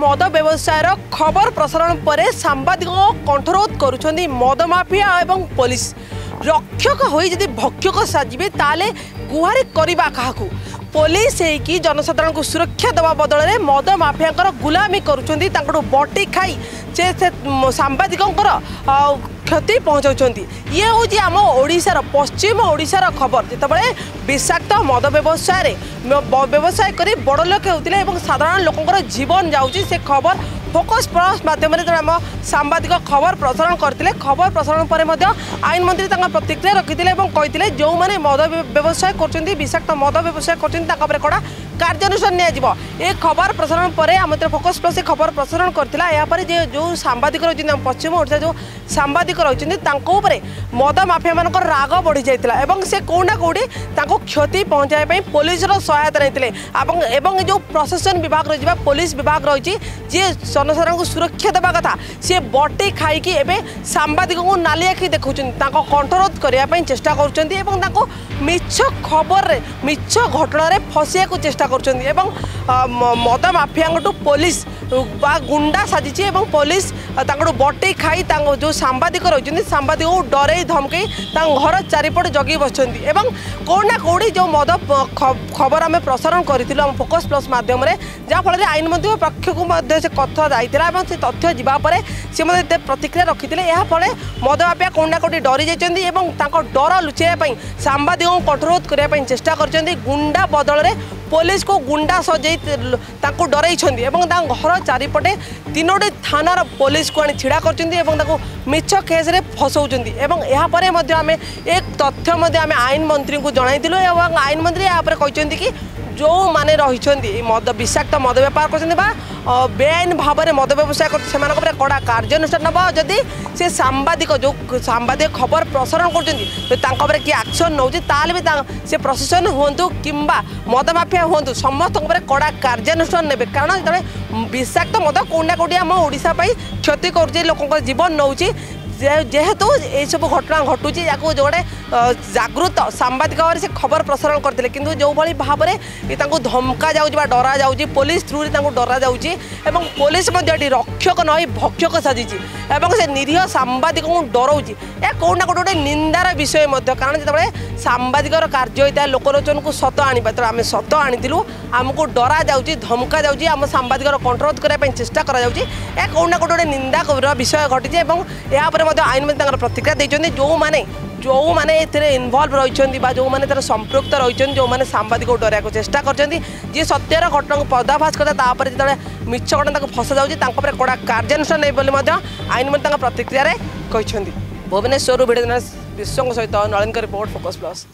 मद व्यवसाय खबर प्रसारण पर सांबादिक कंठरोध करुछंदी मद माफिया एवं पुलिस रक्षक होई जदि भक्षक साजिबे ताले गुहारी करबा काहाकू पुलिस कि जनसाधारण को सुरक्षा देवा बदल में मद माफिया गुलामी करुछंदी तांकड़ो बटी खाई से सांबादिकंकर क्षति पहुँचाऊँच ये हूँ आम ओडिशार पश्चिम ओडिशार खबर जितेबाला विषाक्त मद व्यवसाय कर बड़ लोक होते साधारण लोकंर जीवन जाऊँगी से खबर फोकस प्लस माध्यम आम सांबादिक खबर प्रसारण करते खबर प्रसारण पर आईन मंत्री प्रतिक्रिया रखिते जो मैंने मद व्यवसाय कर विषाक्त मद व्यवसाय कर कड़ा कार्यानुष्ठान नि खबर प्रसारण पर आम फोकस प्लस खबर प्रसारण करता जो सांबादिक रही पश्चिम ओडिशा जो सांबादिक रही मद माफिया मान राग बढ़ी जाता से कौना कौटी क्षति पहुँचाई पुलिस सहायता नहीं जो प्रशासन विभाग रही पुलिस विभाग रही जी जनसाधारण को सुरक्षा देवा कथा सी बटी खाई सांबादिक को नाली आखि देखा कंठरोध करने चेष्टा कर मिछ खबर मिछ घटना फसिया चेष्टा कर मद माफिया पुलिस गुंडा साजिची पुलिस बटी खाई जो सांबादिक रही सांबादिक को डरई धमकई घर चारिपट जगी बसुँच कौना कौड़ी जो मद खबर आम प्रसारण करूँ फोकस प्लस मध्यम जहाँफल आईन मंत्री पक्ष को से कथा जाता से तथ्य जावापर सी प्रतिक्रिया रखी याफल मद माफिया कौना कौटी डरी जाइए डर लुचाई सांबादिक कंठरोध करने चेष्टा कर गुंडा बदल में पुलिस को गुंडा सजई डरई घर चारिपटे तीनोटी थानार पुलिस को आनी छिड़ा कर मिछ केस फसाउंट यापर आम एक तथ्य आम आईन मंत्री को जनइलु आईन मंत्री यापर कहते कि जो माने रही मद विषाक्त मद बेपार कर बेआईन भाव में मद व्यवसाय कर कड़ा कार्यानुष्ठान नब जदि से सांबादिक जो सांबादिक खबर प्रसारण कर किए एक्शन नौ भी से प्रशासन हूँ कि मद माफिया हूँ समस्त कड़ा कार्यानुष्ठान ने कारण जो विषाक्त मद कौना कौटी आम ओडिशा क्षति कर लोक जीवन नौ जेहेतु ये सब घटना घटुची या जोड़े जागृत सांबादिक भाव से खबर प्रसारण करते कि जो भाई भाव में धमका जाऊँगी डरा जाऊँगी पुलिस थ्रु डरा जाऊँगी पुलिस रक्षक नई भक्षक साजी से निरीह सांबादिक को डराऊँगी या कौना कौट गोटे निंदार विषय कारण जो सांबादिक कार्य होता है लोकलोचन को सत आने तो आम सत आनीलु आमको डरा जाऊँगी धमका जाऊँगी आम सांबादिक कंठरोध करने चेष्टा करा कौना कौट गोटे निंदा विषय घटी यापर आईन मंत्री प्रतिक्रिया देते जो मैंने इनवल्व रही जो मैंने संपृक्त रही जो मैंने सांबादिक को डर चेष्टा कर सत्यर घटना को पर्दाफाश करता जो मिछ घटना फसा जाऊँगी कड़ा कार्यानुष्ठान नहीं आईन मंत्री प्रतिक्रिया कहते भुवनेश्वर वीडियो विश्व सहित नलिन रिपोर्ट फोकस प्लस।